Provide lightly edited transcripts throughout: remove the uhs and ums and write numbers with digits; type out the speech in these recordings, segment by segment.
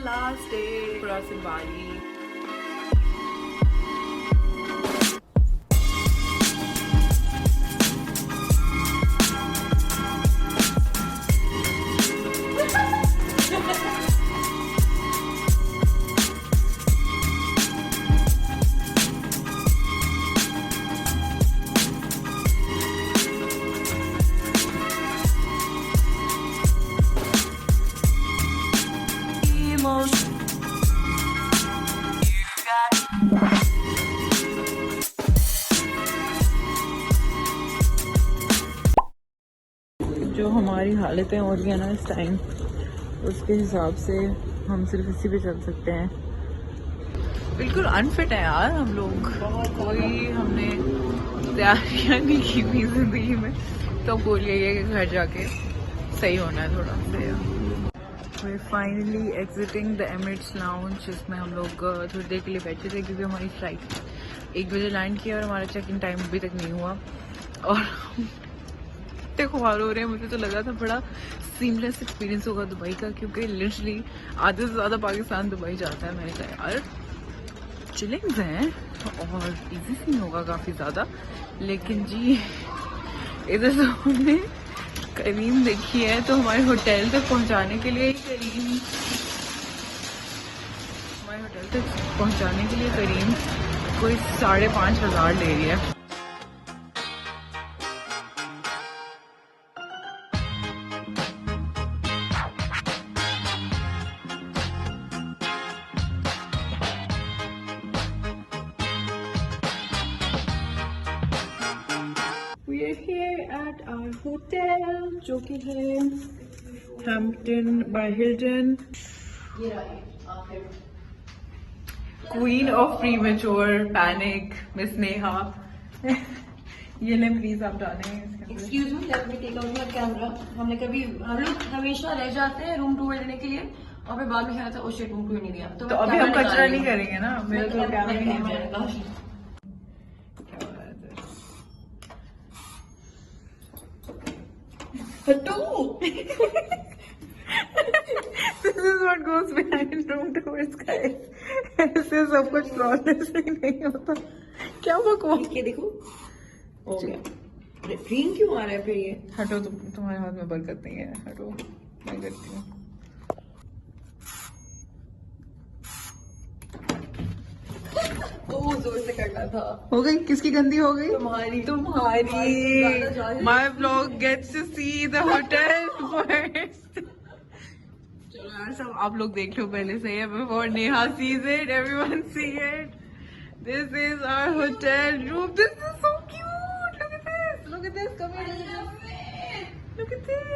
last day for us in Bali. जो हमारी हालतें हो रही हैं ना इस टाइम, उसके हिसाब से हम सिर्फ इसी पे चल सकते हैं। बिल्कुल अनफिट है यार हम लोग, कोई हमने तैयारियां नहीं की हुई जिंदगी में। तो बोलिए ये कि घर जाके सही होना है थोड़ा से। We finally exiting the Emirates lounge, जिसमें हम लोग थोड़ी देर के लिए बैठे थे क्योंकि हमारी फ्लाइट 1 बजे लैंड किया और हमारा चेक इन टाइम अभी तक नहीं हुआ और खुआर हो रहे हैं। मुझे तो लगा था बड़ा सीमलेस एक्सपीरियंस होगा दुबई का, क्योंकि लिटरली आधे से ज़्यादा पाकिस्तान दुबई जाता है। मैंने कहा यार चिलिंग्स हैं और इजी सीन होगा काफ़ी ज़्यादा, लेकिन जी इधर तो हमने करीम देखी है तो हमारे होटल तक पहुंचाने के लिए करीम कोई 5,500 ले रही है। We are here at our hotel, जो कि है Hampton by Hilton. Queen of premature panic, Miss Neha. ये ले प्लीज आप डालें। Excuse me, let me take out your camera. हम लोग हमेशा रह जाते हैं रूम टूर लेने के लिए और फिर बाद में ख्याल आता है ओ शिट रूम टूर नहीं दिया। तो अभी हम कचरा नहीं करेंगे ना, मेरा तो कैमरा नहीं है। This is what goes behind room tours, guys. ऐसे सब कुछ प्रोसेस ही नहीं होता। क्या बकवास। ये देखो हो गया। ग्रीन क्यों आ रहा है फिर ये? हटो, तुम्हारे हाथ में बरकत नहीं है, हटो, मैं करती हूँ। जोर से करना था। हो गई? किसकी गंदी हो गई? तुम्हारी। My vlog gets to see the hotel first. चलो यार सब आप लोग देख लो पहले से, before Neha sees it, everyone see it. This is our hotel room. This is so cute. Look at this. Look at this. Come here. Look at this.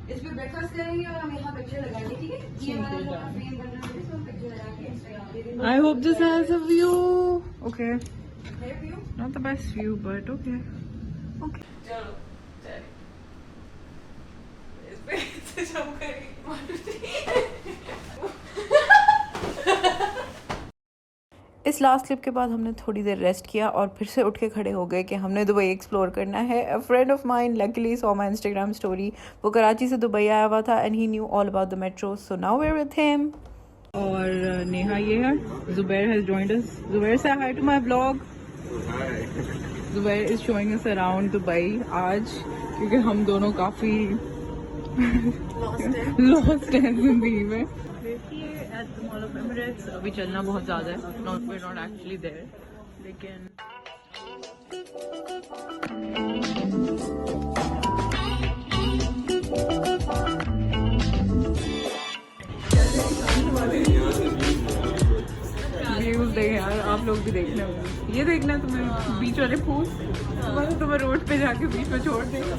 इस पे ब्रेकफास्ट करेंगे और हम यहाँ पिक्चर लगाएंगे, ठीक है? ये हमारा फ्रेम बन रहा है तो हम पिक्चर लगा के Instagram पे। I hope this has a view. Okay. है view? Not the best view, but okay. Okay. चलो चल। इस पे से जंप करेंगे। इस लास्ट क्लिप के बाद हमने थोड़ी देर रेस्ट किया और फिर से उठ के खड़े हो गए कि हमने दुबई एक्सप्लोर करना है। A friend of mine luckily saw my Instagram story, वो कराची से दुबई आया हुआ था and he knew all about the metro, so now we are with him. और नेहा ये है, Zubair has joined us. Zubair से hi to my vlog. Zubair is showing us around Dubai आज, क्योंकि हम दोनों काफ़ी लॉस्ट हैं जिंदगी में। देखिए at the mall of Emirates अभी चलना बहुत ज़्यादा है, we're not actually there, लेकिन व्यूज देखें यार, आप लोग भी देखना। ये देखना तुम्हें बीच वाले फूल, तुम्हें रोड पे जाके बीच में छोड़ देगा।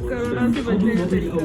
कोरोना से बचने का तरीका।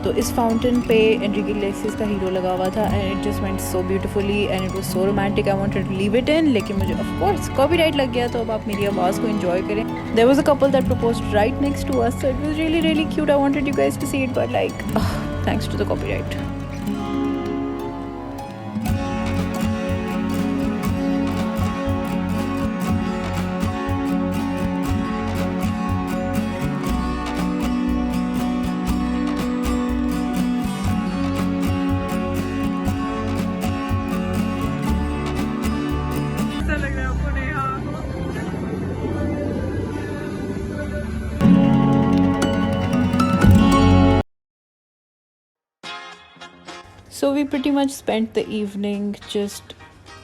तो इस फाउंटेन पे एनरिके इग्लेसियस का हीरो लगा हुआ था and it just went so beautifully and it was so romantic. I wanted to leave it in, लेकिन मुझे ऑफ कोर्स कॉपीराइट लग गया, तो अब आप मेरी आवाज़ को एंजॉय करें। There was a couple that proposed right next to us, so it was really really cute. I wanted you guys to see it, but like thanks to the copyright. So we pretty much spent the evening just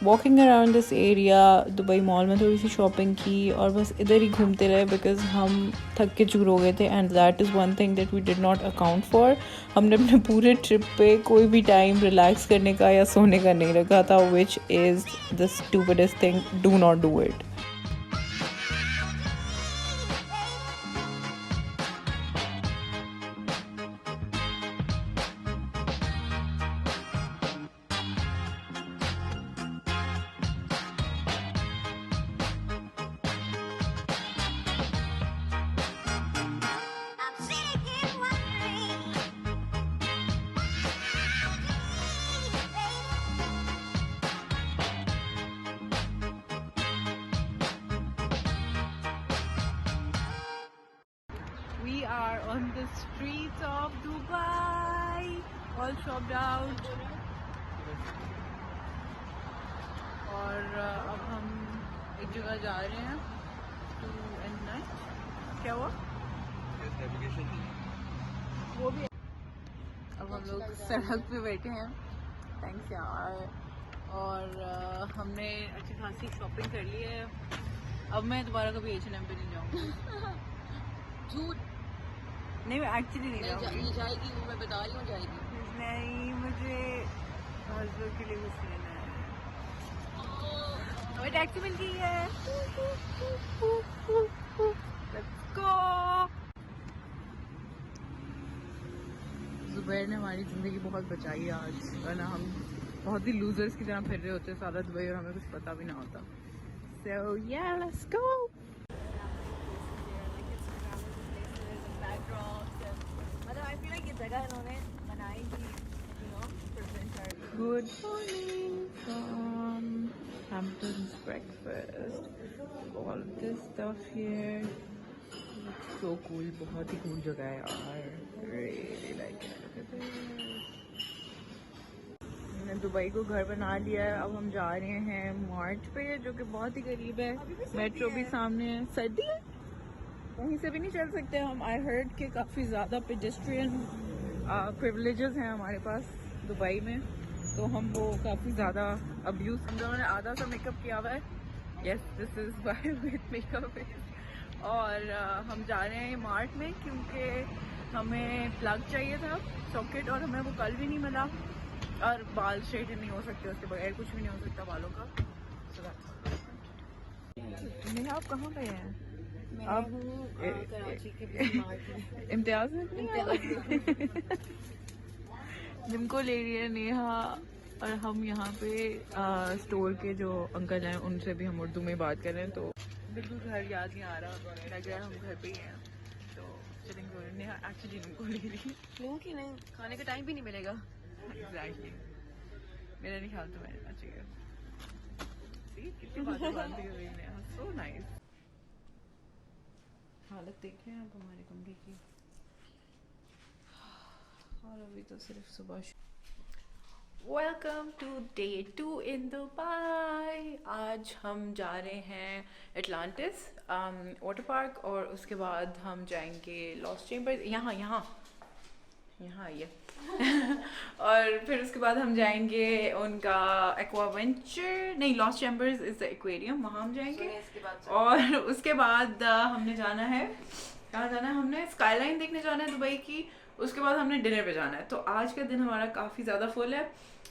walking around this area, Dubai mall में थोड़ी सी shopping की और बस इधर ही घूमते रहे because हम थक के चूर हो गए थे and that is one thing that we did not account for. हमने अपने पूरे ट्रिप पे कोई भी टाइम रिलैक्स करने का या सोने का नहीं रखा था, which is the stupidest thing. Do not do it. We are on the streets of Dubai, all shopped out. और अब हम एक जगह जा रहे हैं to end night. क्या हुआ? वो भी। अब हम लोग सड़क पे बैठे हैं, थैंक्स यार। और हमने अच्छी खासी शॉपिंग कर ली है। अब मैं दोबारा कभी H&M पे नहीं जाऊँगी। झूठ नहीं, मैं एक्चुअली नहीं जाऊँगी। जाएगी, मैं बता रही हूँ जाएगी। नहीं, मुझे हस्बैंड के लिए कुछ लेना है। हमें टैक्सी मिल गई है। Let's go। जुबैर ने हमारी ज़िंदगी बहुत बचाई है आज, वरना हम बहुत ही लूजर्स की तरह फिर रहे होते सारा दुबई और हमें कुछ पता भी ना होता। So yeah, let's go। I feel like ये जगह इन्होंने बनाई थी, you know, present। Good morning from Hampton's breakfast। All of this stuff here looks so cool। बहुत ही cool जगह है यार, really like it। Look at this। हमने दुबई को घर बना लिया है। अब हम जा रहे हैं मार्च पे, जो कि बहुत ही करीब है। मेट्रो भी सामने है। सर्दी है, कहीं से भी नहीं चल सकते हम। आई हर्ड के काफ़ी ज़्यादा पेडेस्ट्रियन प्रिविलेजेस हैं हमारे पास दुबई में, तो हम वो काफ़ी ज़्यादा अब्यूज़। हम दोनों ने आधा सा मेकअप किया हुआ है। Yes, this is by with makeup. और हम जा रहे हैं मार्ट में क्योंकि हमें प्लग चाहिए था, सॉकेट, और हमें वो कल भी नहीं मिला। और बाल स्ट्रेट नहीं हो सकते उसके बगैर, कुछ भी नहीं हो सकता बालों का। नेहा, आप कहाँ गए हैं? आप कराची के इम्तियाज में जिनको ले रही है नेहा, और हम यहाँ पे स्टोर के जो अंकल हैं उनसे भी हम उर्दू में बात कर रहे हैं, तो बिल्कुल घर याद नहीं आ रहा, लग रहा है हम घर पे ही हैं। तो चलेंगे। नेहा एक्चुअली उनको ले रही, क्यों कि नहीं, खाने का टाइम भी नहीं मिलेगा। एग्जैक्टली, मेरा नहीं ख्याल तो मैंने लेना चाहिए। कितनी बातें बांधी हुई नेहा, सो नाइस। हालत देख रहे हैं आप हमारे कमरे की, और अभी तो सिर्फ सुबह। Welcome to day 2 in Dubai. आज हम जा रहे हैं एटलांटिस वाटर पार्क, और उसके बाद हम जाएंगे लॉस्ट चैम्बर्स। यहाँ ये और फिर उसके बाद हम जाएंगे उनका एक्वावेंचर, नहीं, lost chambers is the aquarium, वहाँ हम जाएंगे। और उसके बाद हमने जाना है, कहाँ जाना है, हमने स्काईलाइन देखने जाना है दुबई की। उसके बाद हमने डिनर पे जाना है। तो आज का दिन हमारा काफ़ी ज़्यादा फुल है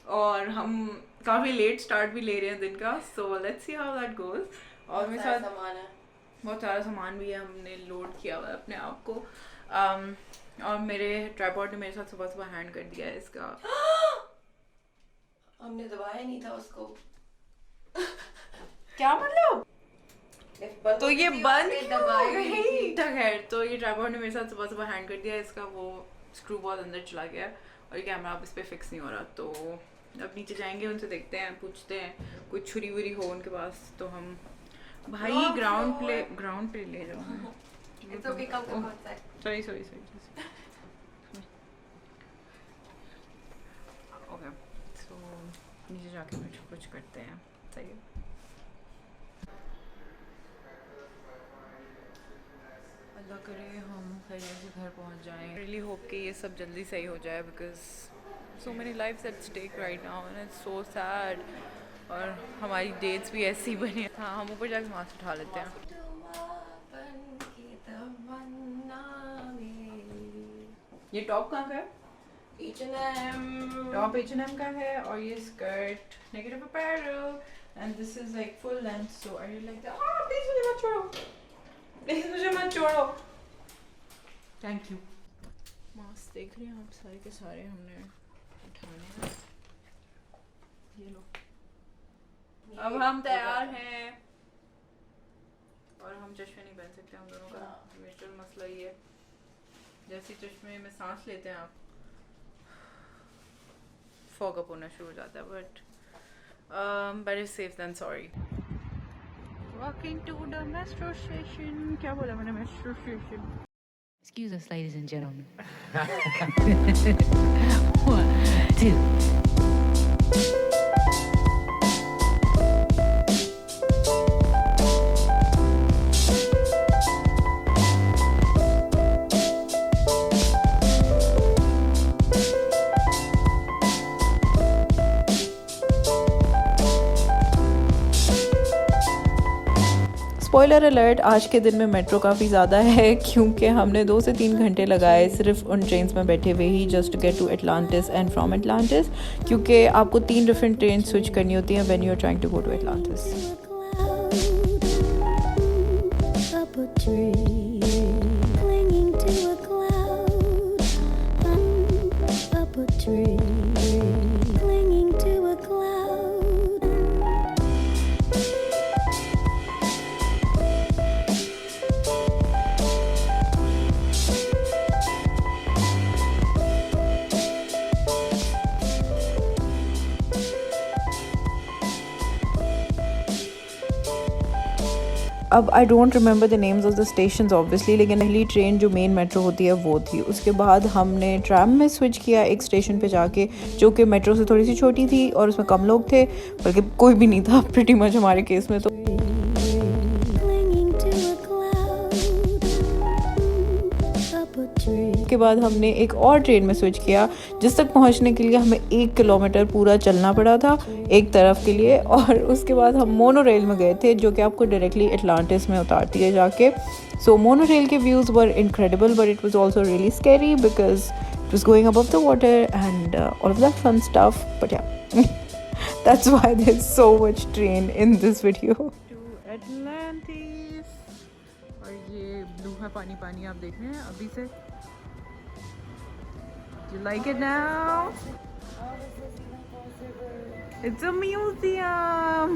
और हम काफ़ी लेट स्टार्ट भी ले रहे हैं दिन का। So let's see how that goes. और मेरे साथ सामान है, बहुत सारा सामान भी है, हमने लोड किया हुआ है अपने आप को। और मेरे ट्राइपॉड ने मेरे साथ सुबह सुबह हैंड कर दिया है इसका। हमने दबाया नहीं था उसको। क्या मतलब? तो ये बंद दबाई खैर, तो ये ट्राइपॉड ने मेरे साथ सुबह सुबह हैंड कर दिया इसका, वो स्क्रू बहुत अंदर चला गया और ये कैमरा अब इस पर फिक्स नहीं हो रहा। तो अब नीचे जाएंगे, उनसे देखते हैं, पूछते हैं कुछ छुरी वुरी हो उनके पास तो हम भाई ग्राउंड पे ले जाओ। It's okay, come outside. Sorry okay, so नीचे जाके कुछ करते हैं। सही है। अल्लाह करे हम खैरियत से घर पहुंच जाएं। रियली होप कि ये सब जल्दी सही हो जाए because so many lifes at stake right now and it's so sad. और हमारी डेट्स भी ऐसी ही बनी। हाँ, हम ऊपर जाके मास्क उठा लेते हैं। ये टॉप कहाँ का है? H&M. टॉप H&M का है और ये skirt negative apparel and this is like full length. So I really like that. Please मुझे मत छोड़ो, प्लीज मुझे मत छोड़ो, थैंक यू। मास्क देख रहे हैं आप, सारे के सारे हमने उठाने हैं। ये लो, अब हम तैयार हैं और हम चश्मे नहीं पहन सकते हम दोनों का मेजर मसला ये है। जैसे चश्मे में सांस लेते हैं आप, फॉग अप होना शुरू हो जाता है। But better safe than sorry. Walking to the metro station. क्या बोला मैंने? Metro station. Excuse us, ladies and gentlemen. 1, 2. Spoiler alert, आज के दिन में मेट्रो काफ़ी ज़्यादा है क्योंकि हमने 2 से 3 घंटे लगाए सिर्फ उन ट्रेन्स में बैठे हुए ही just to get to Atlantis and from Atlantis, क्योंकि आपको 3 डिफरेंट ट्रेन स्विच करनी होती हैं when you are trying to go to Atlantis. Up a tree, clinging to a cloud. Up a tree, clinging to a cloud. अब I don't remember the names of the stations obviously, लेकिन पहली train जो main metro होती है वो थी। उसके बाद हमने ट्रैम में स्विच किया एक स्टेशन पे जाके, जो कि मेट्रो से थोड़ी सी छोटी थी और उसमें कम लोग थे, बल्कि कोई भी नहीं था प्रीटी मच हमारे केस में। तो Clinging to a cloud. Up a tree. उसके बाद हमने एक और ट्रेन में स्विच किया जिस तक पहुंचने के लिए हमें 1 किलोमीटर पूरा चलना पड़ा था एक तरफ के लिए। और उसके बाद हम मोनो रेल में गए थे जो कि आपको डायरेक्टली एटलांटिस में उतारती है जाके। सो मोनो रेल के views were incredible but it was also really scary because it was going above the water and all of that fun stuff. But yeah that's why there is so much train in this video. To Atlantis, और ये blue है पानी पानी आप देख रहे हैं अभी से। You like it now? It's a museum.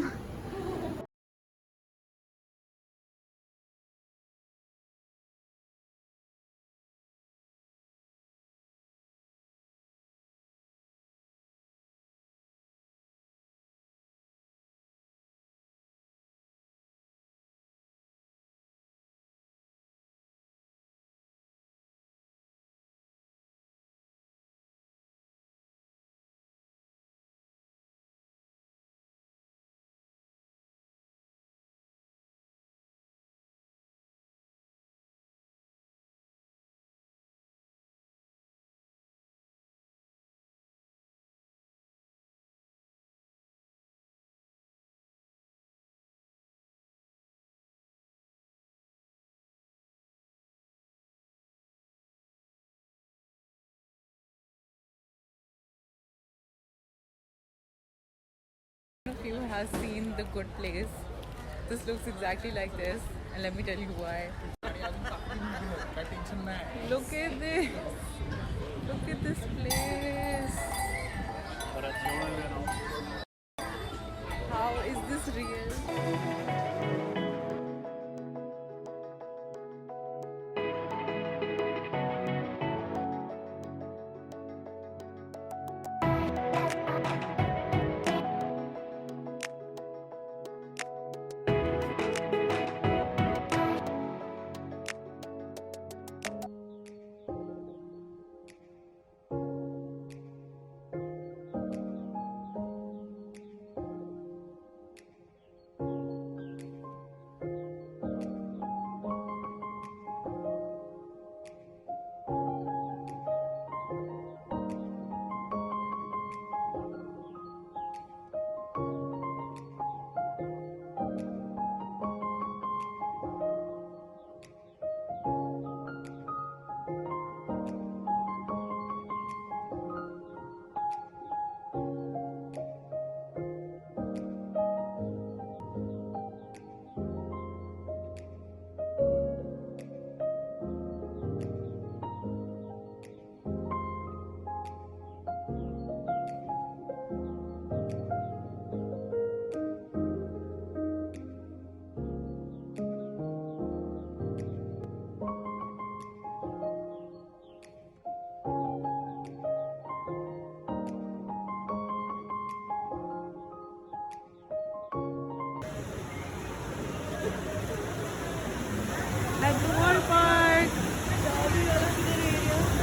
If you have seen The Good Place, this looks exactly like this, and let me tell you why. Look at this. Look at this place. How is this real?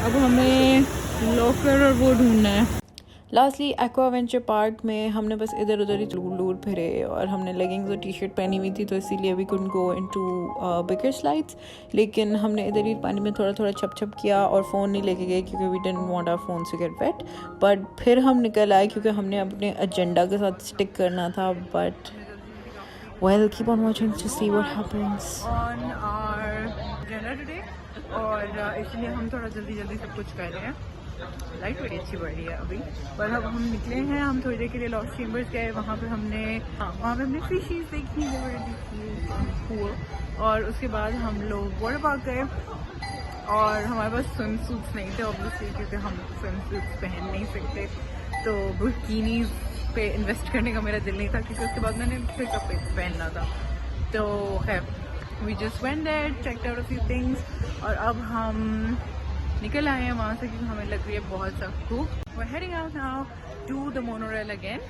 अब हमें locker और वो ढूंढना है। Lastly aqua venture park में हमने बस इधर उधर ही लूर फिरे और हमने लेगिंग्स और टी शर्ट पहनी हुई थी तो इसीलिए we couldn't go into bigger slides. लेकिन हमने इधर ही पानी में थोड़ा थोड़ा छप छप किया और फ़ोन नहीं लेके गए क्योंकि we didn't want our phone to get wet. But फिर हम निकल आए क्योंकि हमने अपने एजेंडा के साथ स्टिक करना था। But well, keep on watching to see what happens on our agenda today. और इसलिए हम थोड़ा जल्दी जल्दी सब कुछ कर रहे हैं। लाइट बड़ी अच्छी बढ़ रही है अभी, पर अब हम निकले हैं। हम थोड़ी देर के लिए लॉस्ट चेम्बर्स गए, वहाँ पे हमने फिशेस देखी और उसके बाद हम लोग वाटर पार्क गए और हमारे पास स्विम सूट्स नहीं थे ऑब्वियसली क्योंकि हम स्विम सूट्स पहन नहीं सकते। तो बिकिनीज पे इन्वेस्ट करने का मेरा दिल नहीं था क्योंकि उसके बाद मैंने फिर कपड़े पहनना था। तो है we just went there, checked out a few things और अब हम निकल आए हैं वहाँ से क्योंकि हमें लग रही है बहुत सख्त धूप। We're heading out now to the monorail again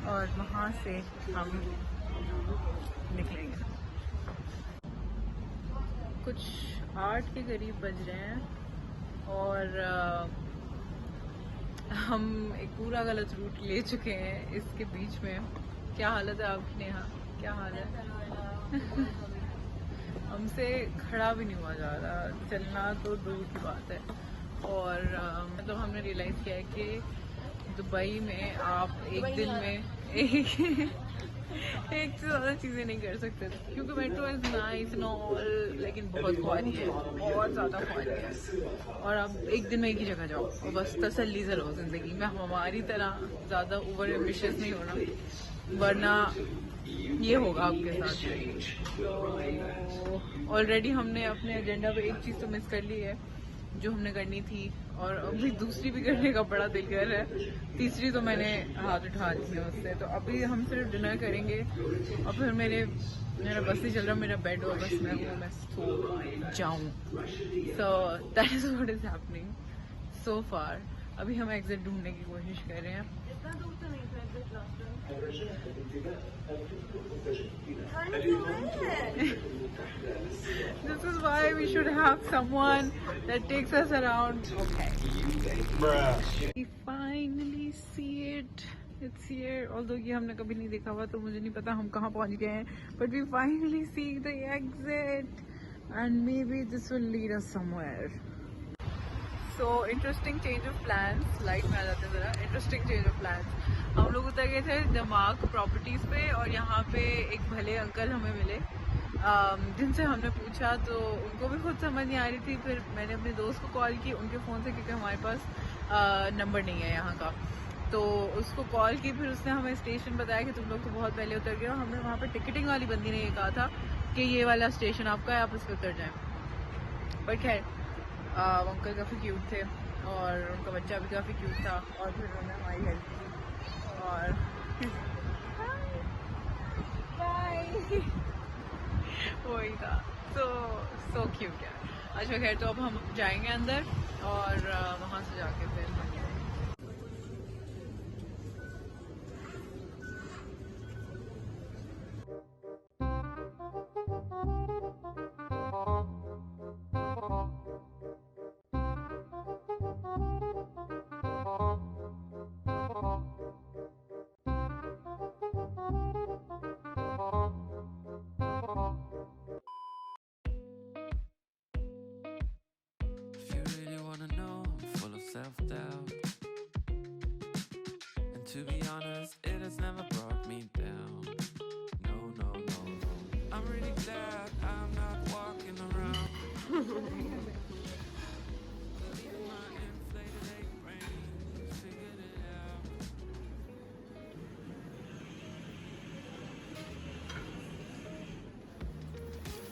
और वहाँ से हम निकलेंगे। कुछ 8 के करीब बज रहे हैं और हम एक पूरा गलत रूट ले चुके हैं इसके बीच में। क्या हालत है आपकी नेहा, क्या हाल है? हमसे खड़ा भी नहीं हुआ जा रहा, चलना तो दूर की बात है। और तो हमने रियलाइज़ किया है कि दुबई में आप एक दिन में एक से ज़्यादा चीज़ें नहीं कर सकते क्योंकि मेट्रो इज़ नाइस नो, लेकिन बहुत ख्वारी है, बहुत ज़्यादा ख्वारी है। और आप एक दिन में एक ही जगह जाओ और बस तसल्ली से रहो ज़िंदगी में। हमारी तरह ज़्यादा ओवर एम्बिशियस नहीं होना वरना ये होगा आपके साथ। तो ऑलरेडी हमने अपने एजेंडा पे एक चीज़ तो मिस कर ली है जो हमने करनी थी और अभी दूसरी भी करने का बड़ा दिल कर रहा है। तीसरी तो मैंने हाथ उठा ली है उससे। तो अभी हम सिर्फ डिनर करेंगे और फिर मेरा बस नहीं चल रहा, मेरा बेड और बस मैं सो जाऊँ। So that is what is happening so far. अभी हम एग्जिट ढूंढने की कोशिश कर रहे हैं। This is why we should have someone that takes us around. Okay. We finally see it. It's here. Although ये हमने कभी नहीं देखा हुआ तो मुझे नहीं पता हम कहाँ पहुँच गए हैं. But we finally see the exit, and maybe this will lead us somewhere. So interesting change of plans. Light में आ जाते हैं ज़रा. Interesting change of plans. हम लोग उतर गए थे दमाक प्रॉपर्टीज़ पे और यहाँ पे एक भले अंकल हमें मिले जिनसे हमने पूछा तो उनको भी खुद समझ नहीं आ रही थी। फिर मैंने अपने दोस्त को कॉल की उनके फ़ोन से क्योंकि हमारे पास नंबर नहीं है यहाँ का। तो उसको कॉल की, फिर उसने हमें स्टेशन बताया कि तुम लोग तो बहुत पहले उतर गए हो। हमने वहाँ पे टिकटिंग वाली बंदी ने ये कहा था कि ये वाला स्टेशन आपका है, आप इस पर उतर जाएँ। पर खैर वो अंकल काफ़ी क्यूट थे और उनका बच्चा भी काफ़ी क्यूट था और फिर उन्होंने हमारी हेल्प की और वही था सो क्यूट यार। अच्छा खैर तो अब हम जाएंगे अंदर और वहाँ से जाके फिर If you really wanna know, I'm full of self-doubt. And to be honest, it has never brought me down. No, no, no, no. I'm really glad I'm not walking around. Leaving my inflated ache brain, figured it out.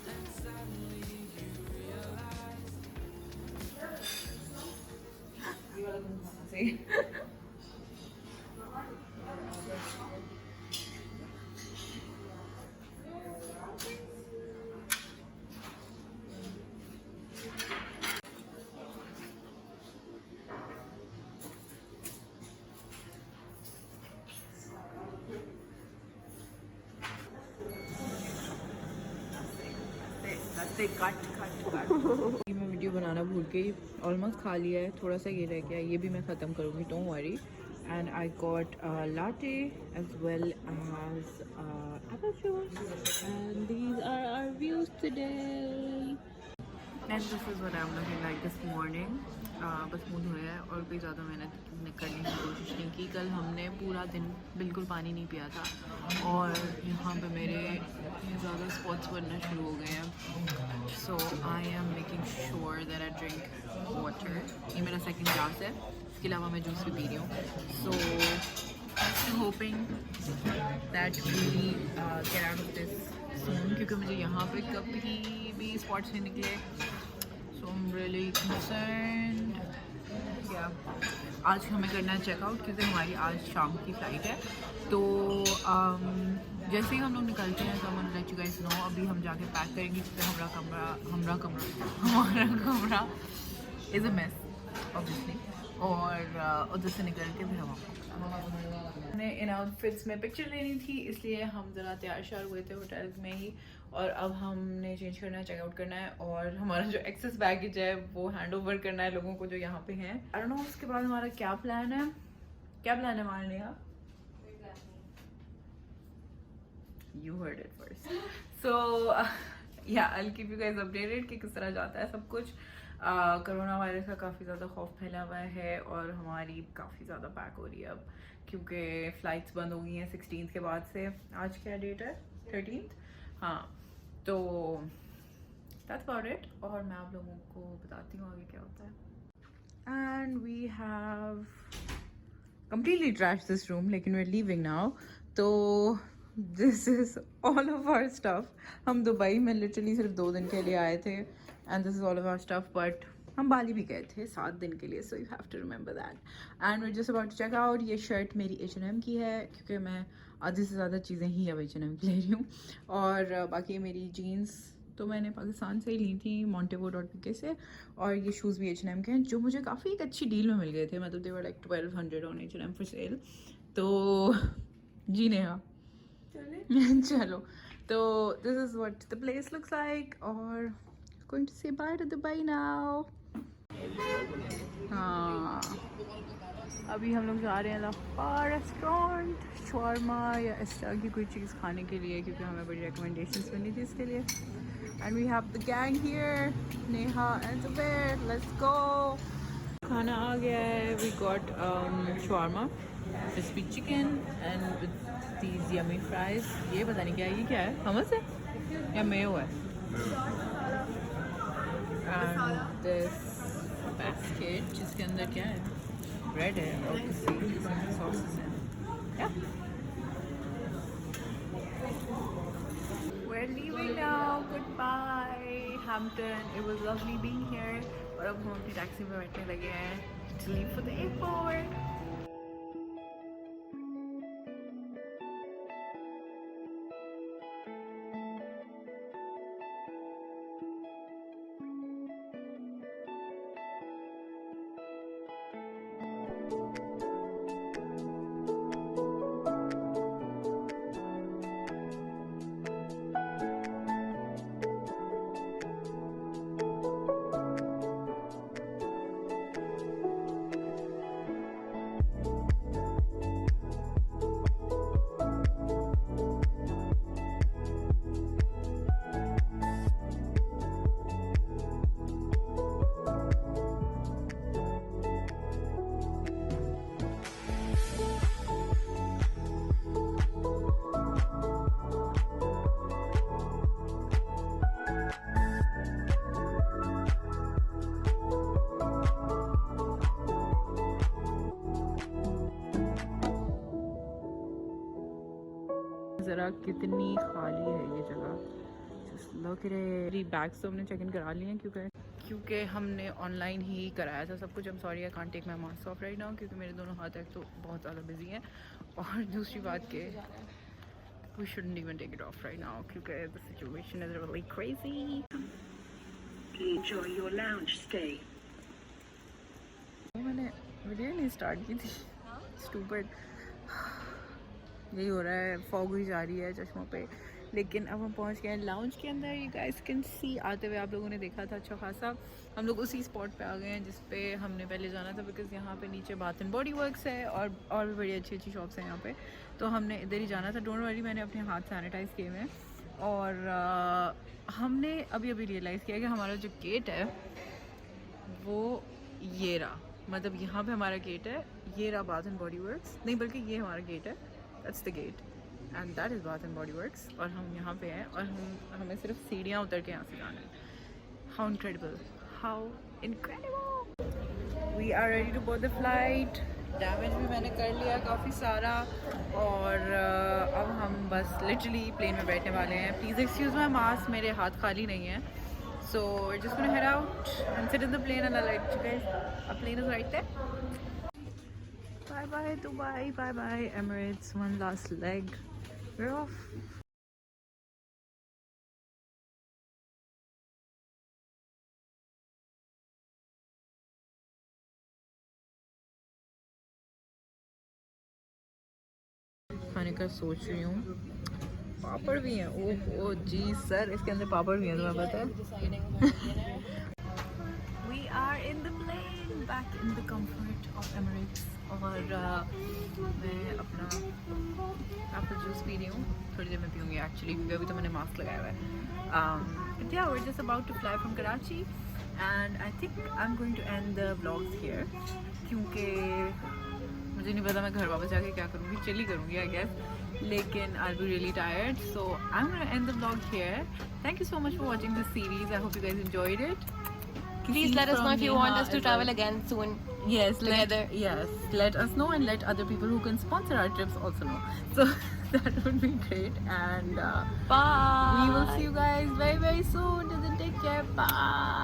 Then suddenly you realize ये मैं video बनाना भूल गई, almost खा लिया है, थोड़ा सा ये रह गया, ये भी मैं ख़त्म करूँगी, don't worry. And I got latte as well as apple juice and these are our views today and this is what I'm looking like this morning। बस मुँह धोया है और कोई ज़्यादा मेहनत करने की कोशिश नहीं की। कल हमने पूरा दिन बिल्कुल पानी नहीं पिया था और यहाँ पे मेरे इतने ज़्यादा स्पॉट्स बनना शुरू हो गए हैं। So I am making sure that I drink water. ये मेरा सेकंड ग्लास है, इसके अलावा मैं जूस भी पी रही हूँ। So hoping that we get out of this soon, क्योंकि मुझे यहाँ पे कभी भी स्पॉट्स नहीं निकले। So I am really concerned. Yeah आज हमें करना है चेकआउट क्योंकि हमारी आज शाम की फ़्लाइट है। तो जैसे ही हम लोग निकलते हैं तो हम लेट यू गाइस नो। अभी हम जाके पैक करेंगे क्योंकि हमारा कमरा इज़ अ मेस ऑब्वियसली। और उधर से निकल के फिर हम हमने इन आउटफिट्स में पिक्चर लेनी थी, इसलिए हम ज़रा तैयार श्यार हुए थे होटल में ही। और अब हमने चेंज करना है, चेकआउट करना है और हमारा जो एक्सेस बैगेज है वो हैंड ओवर करना है लोगों को जो यहाँ पे हैं। आई डोंट नो उसके बाद हमारा क्या प्लान है हमारे लिए। You heard it first. So yeah, I'll keep you guys updated कि किस तरह जाता है सब कुछ। कोरोना वायरस का काफ़ी ज़्यादा खौफ फैला हुआ है और हमारी काफ़ी ज़्यादा पैक हो रही है अब, क्योंकि फ़्लाइट्स बंद हो गई हैं 16 के बाद से। आज क्या डेट है? 13। हाँ, तो that's about it। और मैं आप लोगों को बताती हूँ आगे क्या होता है। And we have completely trashed this room, लेकिन we're leaving now। तो this is all of our stuff। हम दुबई में लिटरली सिर्फ 2 दिन के लिए आए थे and this is all of our stuff, but हम बाली भी गए थे 7 दिन के लिए, so you have to remember that। and we're just about to check out। ये शर्ट मेरी H&M की है क्योंकि मैं आधी से ज़्यादा चीज़ें ही अब H&M की ले रही हूँ। और बाकी मेरी जीन्स तो मैंने पाकिस्तान से ही ली थी montego.pk से, और ये शूज़ भी H&M के हैं जो मुझे काफ़ी एक अच्छी डील में मिल गए थे। मतलब they were like 1200 on H&M for sale। तो जी नेहा चलो, तो this is what the place looks like और going to say bye to Dubai now। हाँ, अभी हम लोग जा रहे हैं लफा रेस्टोरेंट, शॉर्मा या इस तरह की कोई चीज़ खाने के लिए, क्योंकि हमें बड़ी रिकमेंडेशंस मिली थी इसके लिए। And we have the gang here, Neha and Zubair, let's go. खाना आ गया है। We got shawarma, crispy chicken and with these yummy fries। ये पता नहीं क्या है, ये क्या है, हमस है या मेयो है? and this basket जिसके अंदर क्या है, ब्रेड है और किसी सॉसेस हैं। yeah, we're leaving now, goodbye, Southampton. It was lovely being here. और अब हम अपनी टैक्सी में बैठने लगे हैं to leave for the airport. ज़रा कितनी खाली है ये जगह. Just look at it. Bags तो हमने चेक इन करा लिए हैं क्योंकि हमने ऑनलाइन ही कराया था सब कुछ. I'm sorry I can't take my mask off right now क्योंकि मेरे दोनों हाथ एक तो बहुत ज़्यादा बिजी हैं और दूसरी बात के we shouldn't even take it off right now क्योंकि the situation is really crazy. Enjoy your lounge stay. मैंने वीडियो नहीं स्टार्ट की थी. Stupid. यही हो रहा है, फॉग हुई जा रही है चश्मों पे. लेकिन अब हम पहुंच गए हैं लाउंज के अंदर. यू गाइस कैन सी आते हुए आप लोगों ने देखा था अच्छा खासा. हम लोग उसी स्पॉट पे आ गए हैं जिस पे हमने पहले जाना था बिकॉज़ यहाँ पे नीचे बाथ एंड बॉडी वर्क्स है और भी बड़ी अच्छी अच्छी शॉप्स हैं यहाँ पे. तो हमने इधर ही जाना था. डोंट वरी, मैंने अपने हाथ सैनिटाइज़ किए हुए हैं. और हमने अभी अभी रियलाइज़ किया कि हमारा जो गेट है वो ये रहा. मतलब यहाँ पे हमारा गेट है, ये रहा बाथ एंड बॉडी वर्क्स. नहीं बल्कि ये हमारा गेट है. That's the gate and that is Bath and Body Works. और हम यहाँ पे हैं और हमें सिर्फ सीढ़ियाँ उतर के यहाँ से जाना है. How incredible! How incredible! We are ready to board the flight. Damage भी मैंने कर लिया काफ़ी सारा और अब हम बस literally plane में बैठने वाले हैं. Please excuse my mask, मेरे हाथ खाली नहीं है. So we're just gonna head out and sit in the plane and I'll let you guys. Our plane is right there. Bye bye Dubai, bye bye Emirates, one last leg. We're off. खाने का सोच रही हूँ. पापड़ भी हैं. ओह जी sir, इसके अंदर पापड़ भी हैं तुम्हें पता है. We are in the plane, back in the comfort of Emirates. और मैं अपना एप्पल जूस पी रही हूँ. थोड़ी देर में पीऊँगी एक्चुअली क्योंकि अभी तो मैंने मास्क लगाया हुआ है. But yeah, we're just about to fly from Karachi and I think I'm going to end the vlogs here क्योंकि मुझे नहीं पता मैं घर वापस जाके क्या करूँगी. चिल ही करूँगी I guess. लेकिन I'll be really tired, so I'm gonna end the vlog here. Thank you so much for watching this series. I hope you guys enjoyed it. Please let us know if you want us to travel again soon. Yes, together. Let us know and let other people who can sponsor our trips also know. So that would be great. And Bye. we will see you guys very very soon. Till then, take care. Bye.